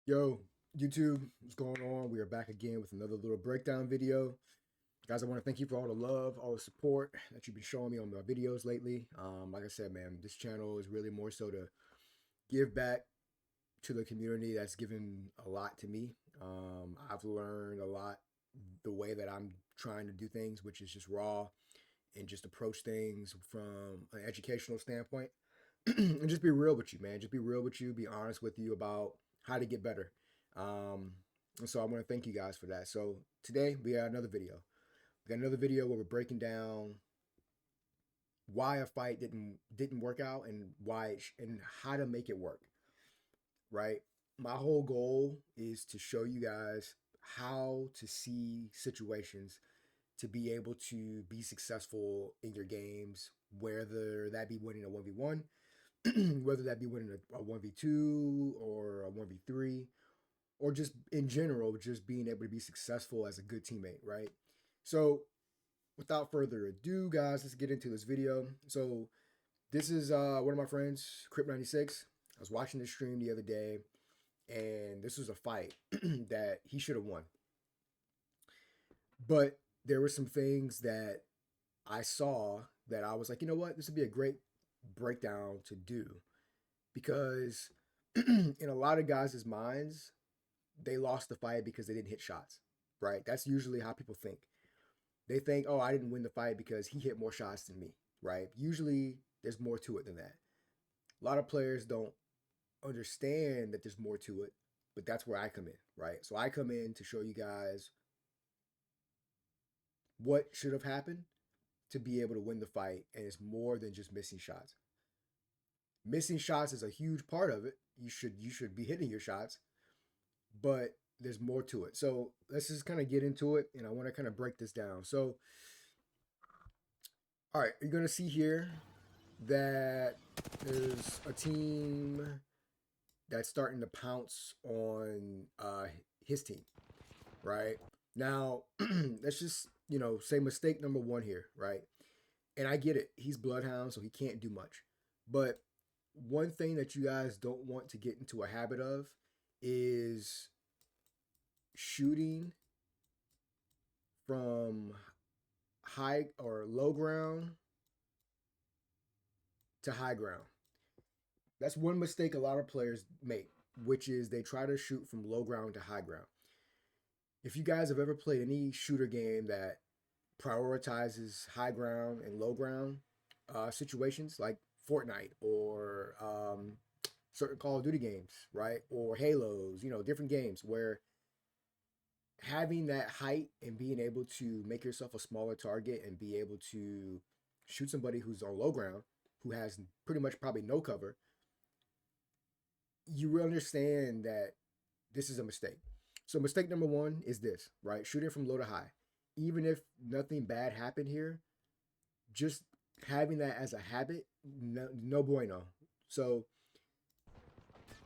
Yo, YouTube, what's going on? We are back again with another little breakdown video. Guys, I want to thank you for all the love, all the support that you've been showing me on my videos lately. Like I said, man, this channel is really more so to give back to the community that's given a lot to me. I've learned a lot the way that I'm trying to do things, which is just raw and just approach things from an educational standpoint. And just be real with you, man. Just be real with you, be honest with you about how to get better. Um, and so I want to thank you guys for that. So today we got another video. We got another video where we're breaking down why a fight didn't work out and and how to make it work. Right. My whole goal is to show you guys how to see situations to be able to be successful in your games, whether that be winning a 1v1, whether that be winning a 1v2 or a 1v3, or just in general, just being able to be successful as a good teammate, right? So, without further ado, guys, let's get into this video. So, this is one of my friends, Crip96. I was watching this stream the other day, and this was a fight that he should have won. But there were some things that I saw that I was like, you know what, this would be a great breakdown to do because in a lot of guys' minds, they lost the fight because they didn't hit shots, right? That's usually how people think. They think, oh, I didn't win the fight because he hit more shots than me, right? Usually there's more to it than that. A lot of players don't understand that there's more to it, but that's where I come in, right? So I come in to show you guys what should have happened to be able to win the fight, and it's more than just missing shots. Missing shots is a huge part of it. You should be hitting your shots, but there's more to it. So let's just kind of get into it, and I want to kind of break this down. So, all right, you're gonna see here that there's a team that's starting to pounce on his team, right? Now, let's just say mistake number one here, right? And I get it, he's Bloodhound, so he can't do much. But one thing that you guys don't want to get into a habit of is shooting from high or low ground to high ground. That's one mistake a lot of players make, which is they try to shoot from low ground to high ground. If you guys have ever played any shooter game that prioritizes high ground and low ground situations like Fortnite or certain Call of Duty games, right? Or Halos, different games where having that height and being able to make yourself a smaller target and be able to shoot somebody who's on low ground, who has pretty much probably no cover, you will understand that this is a mistake. So mistake number one is this, right? Shooting from low to high. Even if nothing bad happened here, just having that as a habit, no bueno. So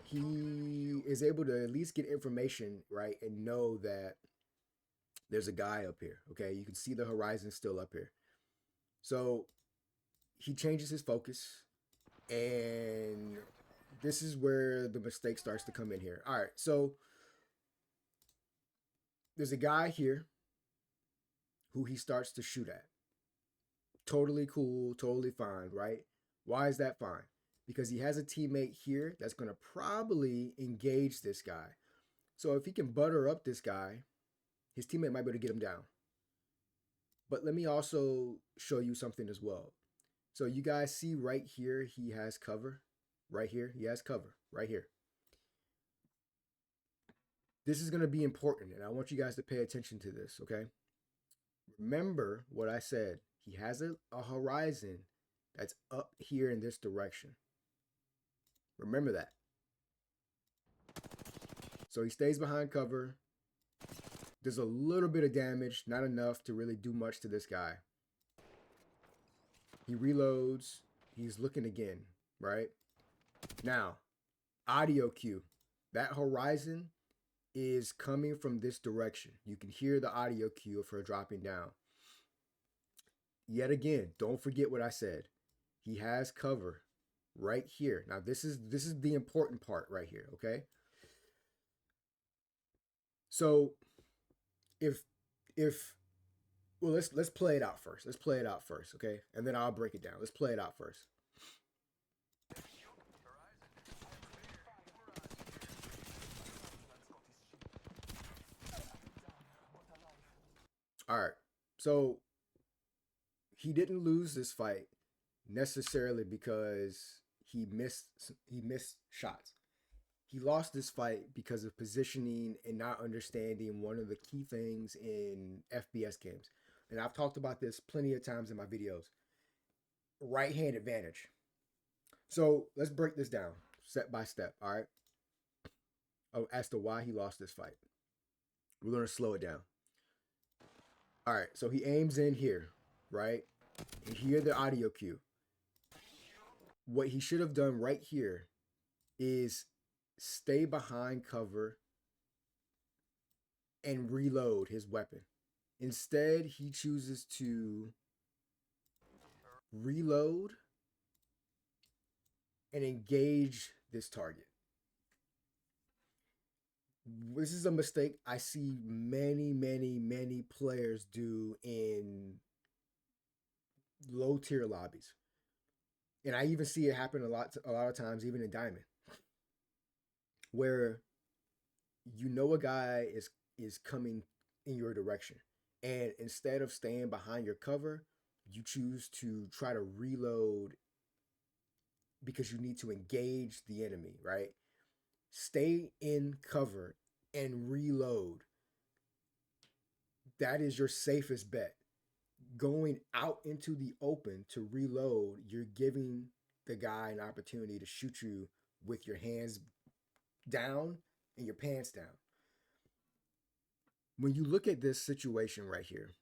he is able to at least get information, right? And know that there's a guy up here. Okay. You can see the horizon still up here. So he changes his focus. And this is where the mistake starts to come in here. All right. So there's a guy here who he starts to shoot at. Totally cool, totally fine, right? Why is that fine? Because he has a teammate here that's going to probably engage this guy. So if he can butter up this guy, his teammate might be able to get him down. But let me also show you something as well. So you guys see right here, he has cover. Right here, he has cover. Right here. This is going to be important, and I want you guys to pay attention to this, okay? Remember what I said. He has a horizon that's up here in this direction. Remember that. So he stays behind cover. There's a little bit of damage, not enough to really do much to this guy. He reloads. He's looking again, right? Now, audio cue. That horizon is coming from this direction. You can hear the audio cue of her dropping down. Yet again, don't forget what I said. He has cover right here. Now this is the important part right here, okay? So if if well, let's play it out first. Let's play it out first, okay? And then I'll break it down. Let's play it out first. All right. So he didn't lose this fight necessarily because he missed shots. He lost this fight because of positioning and not understanding one of the key things in FPS games. And I've talked about this plenty of times in my videos. Right hand advantage. So let's break this down step by step, all right? As to why he lost this fight. We're going to slow it down. All right, so he aims in here, right? You hear the audio cue. What he should have done right here is stay behind cover and reload his weapon. Instead, he chooses to reload and engage this target. This is a mistake I see many players do in low tier lobbies. And I even see it happen a lot of times even in Diamond, where you know a guy is coming in your direction, and instead of staying behind your cover, you choose to try to reload because you need to engage the enemy, right? Stay in cover and reload. That is your safest bet. Going out into the open to reload, you're giving the guy an opportunity to shoot you with your hands down and your pants down. When you look at this situation right here,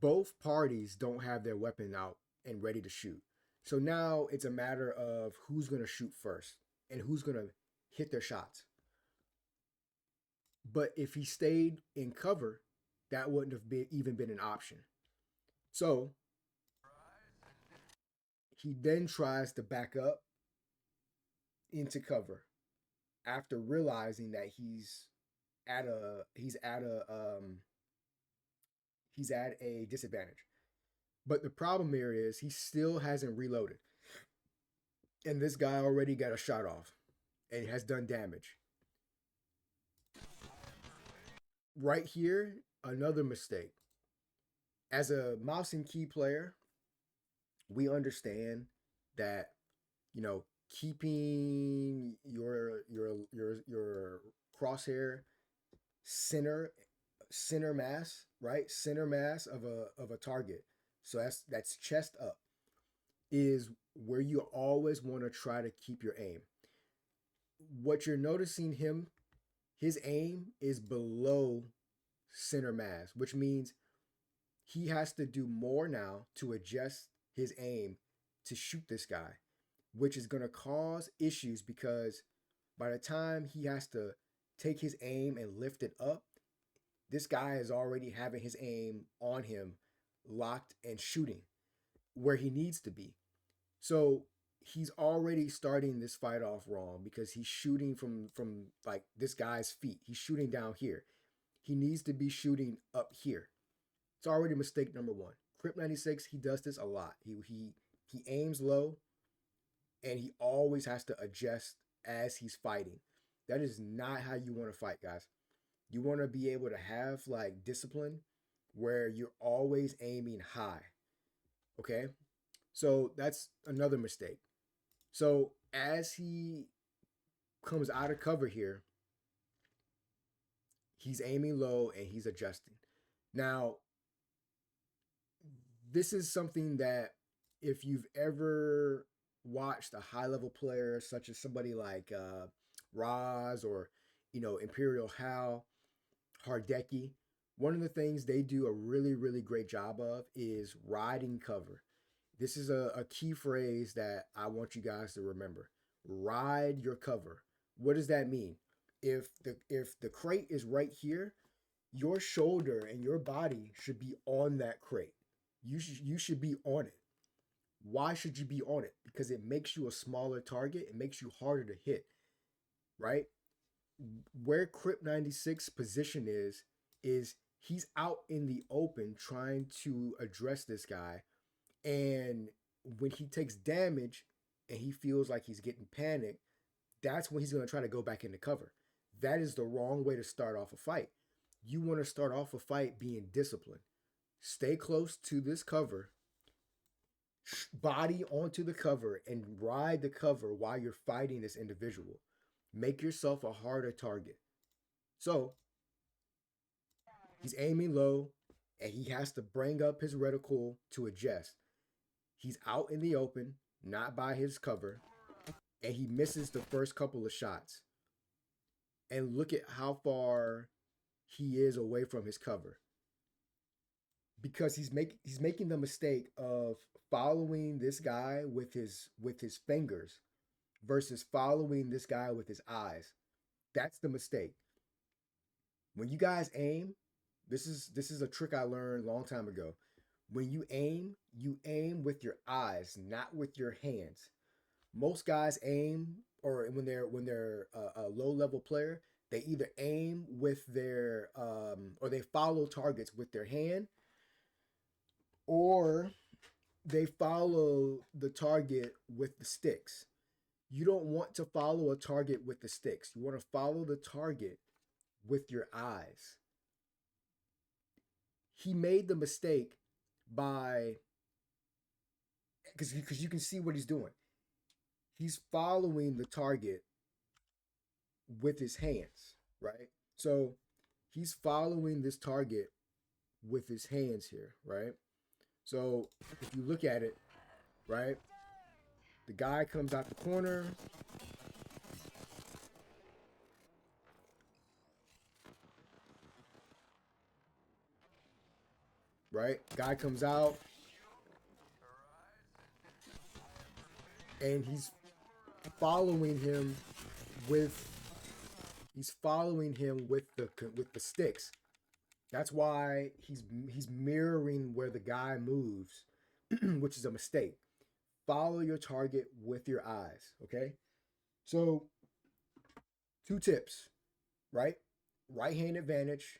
both parties don't have their weapon out and ready to shoot. So now it's a matter of who's going to shoot first and who's going to hit their shots. But if he stayed in cover, that wouldn't have even been an option. So he then tries to back up into cover after realizing that at a he's at a he's at a disadvantage. But the problem here is he still hasn't reloaded. And this guy already got a shot off and has done damage. Right here, another mistake. As a mouse and key player, we understand that, you know, keeping your crosshair center mass, right? Center mass of a target. So that's chest up is where you always want to try to keep your aim. What you're noticing his aim is below center mass, which means he has to do more now to adjust his aim to shoot this guy, which is going to cause issues because by the time he has to take his aim and lift it up, this guy is already having his aim on him, locked and shooting where he needs to be. So he's already starting this fight off wrong because he's shooting from like this guy's feet. He's shooting down here. He needs to be shooting up here. It's already mistake number one. Crip 96, he does this a lot. He aims low and he always has to adjust as he's fighting. That is not how you want to fight, guys. You want to be able to have like discipline where you're always aiming high. Okay? So that's another mistake. So as he comes out of cover here, he's aiming low and he's adjusting. Now, this is something that if you've ever watched a high level player such as somebody like Roz or Imperial Hal, Hardeki, one of the things they do a really great job of is riding cover. This is a key phrase that I want you guys to remember. Ride your cover. What does that mean? If the crate is right here, your shoulder and your body should be on that crate. You should be on it. Why should you be on it? Because it makes you a smaller target. It makes you harder to hit, right? where Crip 96 position is he's out in the open trying to address this guy, and when he takes damage and he feels like he's getting panicked, that's when he's going to try to go back into cover. That is the wrong way to start off a fight. You want to start off a fight being disciplined. Stay close to this cover, body onto the cover, and ride the cover while you're fighting this individual. Make yourself a harder target. So he's aiming low, and he has to bring up his reticle to adjust. He's out in the open, not by his cover, and he misses the first couple of shots. And look at how far he is away from his cover, because he's making the mistake of following this guy with his fingers versus following this guy with his eyes. That's the mistake. When you guys aim, this is a trick I learned a long time ago. When you aim with your eyes, not with your hands. Most guys aim, or when they're a low level player, they either aim with their or they follow targets with their hand, or they follow the target with the sticks. You don't want to follow a target with the sticks. You want to follow the target with your eyes. He made the mistake by, because you can see what he's doing. He's following the target with his hands, right? So he's following this target with his hands here, right? So if you look at it, right, the guy comes out the corner. Right? Guy comes out and following him with he's following him with the sticks. That's why he's mirroring where the guy moves, which is a mistake. Follow your target with your eyes, okay? So, two tips, right? Right hand advantage,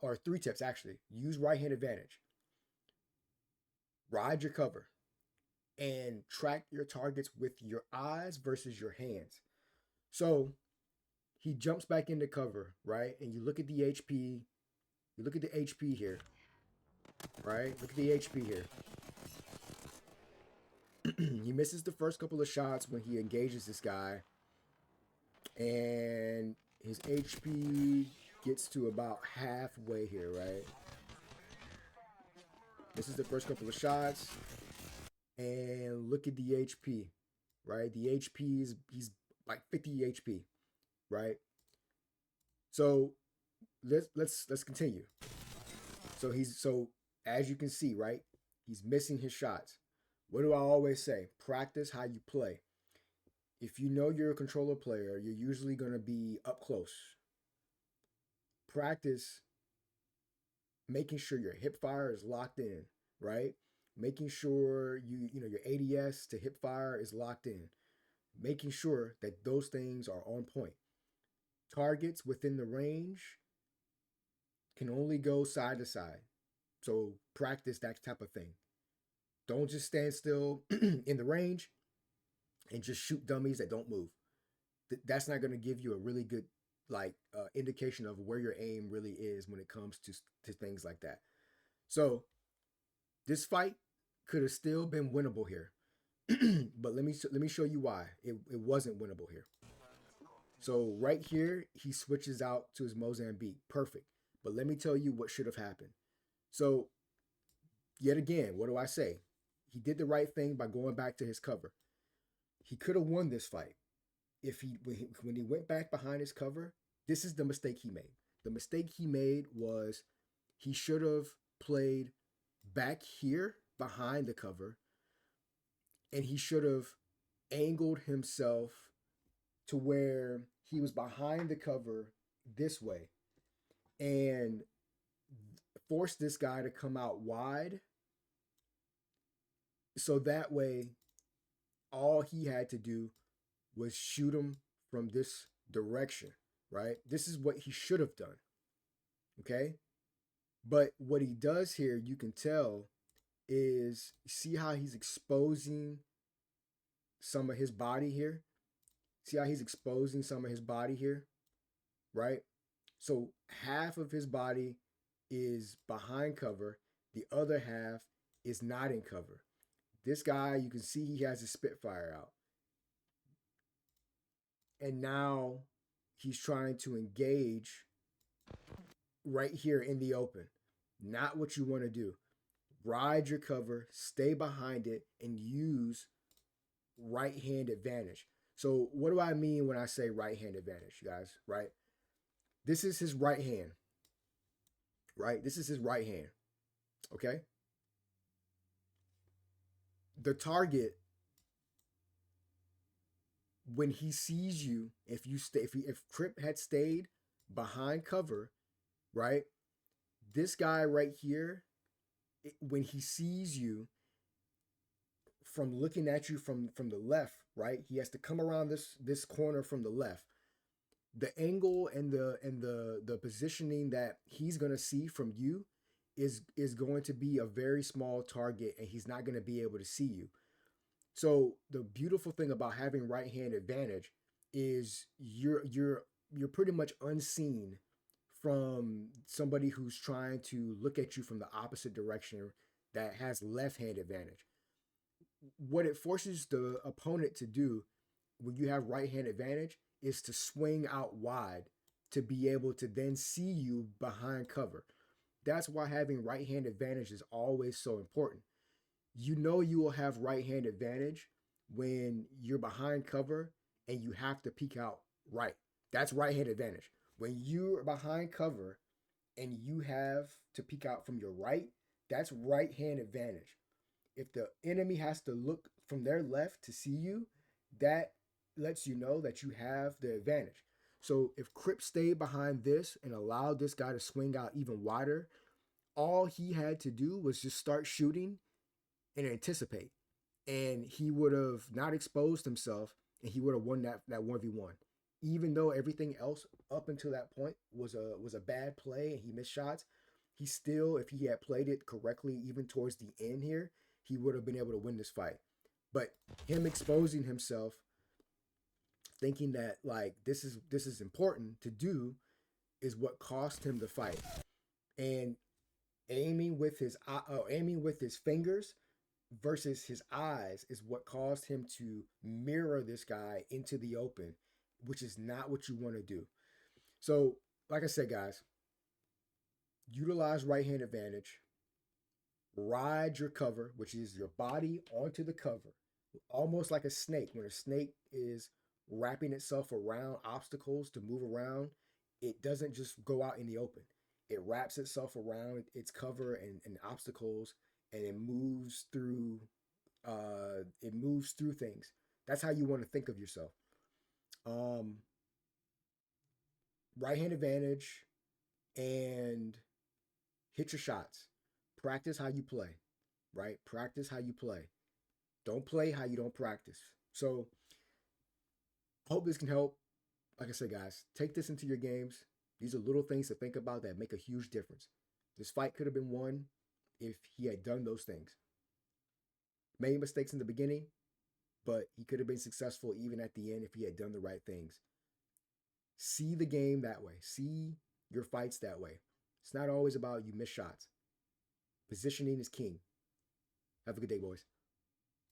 or three tips actually. Use right hand advantage. Ride your cover and track your targets with your eyes versus your hands. So he jumps back into cover, right? And you look at the HP. You look at the HP here, right? Look at the HP here. He misses the first couple of shots when he engages this guy, and his HP gets to about halfway here, right? This is the first couple of shots, and look at the HP, right? The HP is like 50 HP, right? So let's continue. So as you can see, right? He's missing his shots. What do I always say? Practice how you play. If you know you're a controller player, you're usually going to be up close. Practice making sure your hip fire is locked in, right? Making sure you know your ADS to hip fire is locked in. Making sure that those things are on point. Targets within the range can only go side to side. So practice that type of thing. Don't just stand still in the range and just shoot dummies that don't move. That's not going to give you a really good indication of where your aim really is when it comes to things like that. So this fight could have still been winnable here, but let me show you why it wasn't winnable here. So right here, he switches out to his Mozambique. Perfect. But let me tell you what should have happened. So yet again, what do I say? He did the right thing by going back to his cover. He could have won this fight if when he went back behind his cover. This is the mistake he made. The mistake he made was he should have played back here behind the cover, and he should have angled himself to where he was behind the cover this way and force this guy to come out wide, so that way all he had to do was shoot him from this direction, right? This is what he should have done, okay? But what he does here, you can tell, is see how he's exposing some of his body here? See how he's exposing some of his body here, right? So half of his body is behind cover, the other half is not in cover. This guy, you can see he has his Spitfire out. And now he's trying to engage right here in the open. Not what you want to do. Ride your cover, stay behind it, and use right hand advantage. So, what do I mean when I say right hand advantage, you guys? Right? This is his right hand, right? This is his right hand, okay? The target, when he sees you, if you stay, if Crip had stayed behind cover, right? This guy right here, when he sees you from looking at you from the left, right? He has to come around this corner from the left. The angle and the positioning that he's gonna see from you is going to be a very small target, and he's not gonna be able to see you. So the beautiful thing about having right hand advantage is you're pretty much unseen from somebody who's trying to look at you from the opposite direction that has left hand advantage. What it forces the opponent to do when you have right hand advantage is to swing out wide to be able to then see you behind cover. That's why having right hand advantage is always so important. You know you will have right hand advantage when you're behind cover and you have to peek out right. That's right hand advantage. When you're behind cover and you have to peek out from your right, that's right hand advantage. If the enemy has to look from their left to see you, that lets you know that you have the advantage. So if Crip stayed behind this and allowed this guy to swing out even wider, all he had to do was just start shooting and anticipate. And he would have not exposed himself, and he would have won that 1v1. Even though everything else up until that point was a bad play and he missed shots, he still, if he had played it correctly, even towards the end here, he would have been able to win this fight. But him exposing himself, thinking that like this is important to do, is what cost him the fight. And aiming with his fingers versus his eyes is what caused him to mirror this guy into the open, which is not what you want to do. So, like I said, guys, utilize right hand advantage, ride your cover, which is your body onto the cover, almost like a snake. When a snake is wrapping itself around obstacles to move around, it doesn't just go out in the open. It wraps itself around its cover and obstacles, and it moves through things. That's how you want to think of yourself. Um, right hand advantage and hit your shots. Practice how you play, right? Practice how you play. Don't play how you don't practice. So I hope this can help. Like I said, guys, take this into your games. These are little things to think about that make a huge difference. This fight could have been won if he had done those things. Made mistakes in the beginning, but he could have been successful even at the end if he had done the right things. See the game that way. See your fights that way. It's not always about you miss shots. Positioning is king. Have a good day, boys.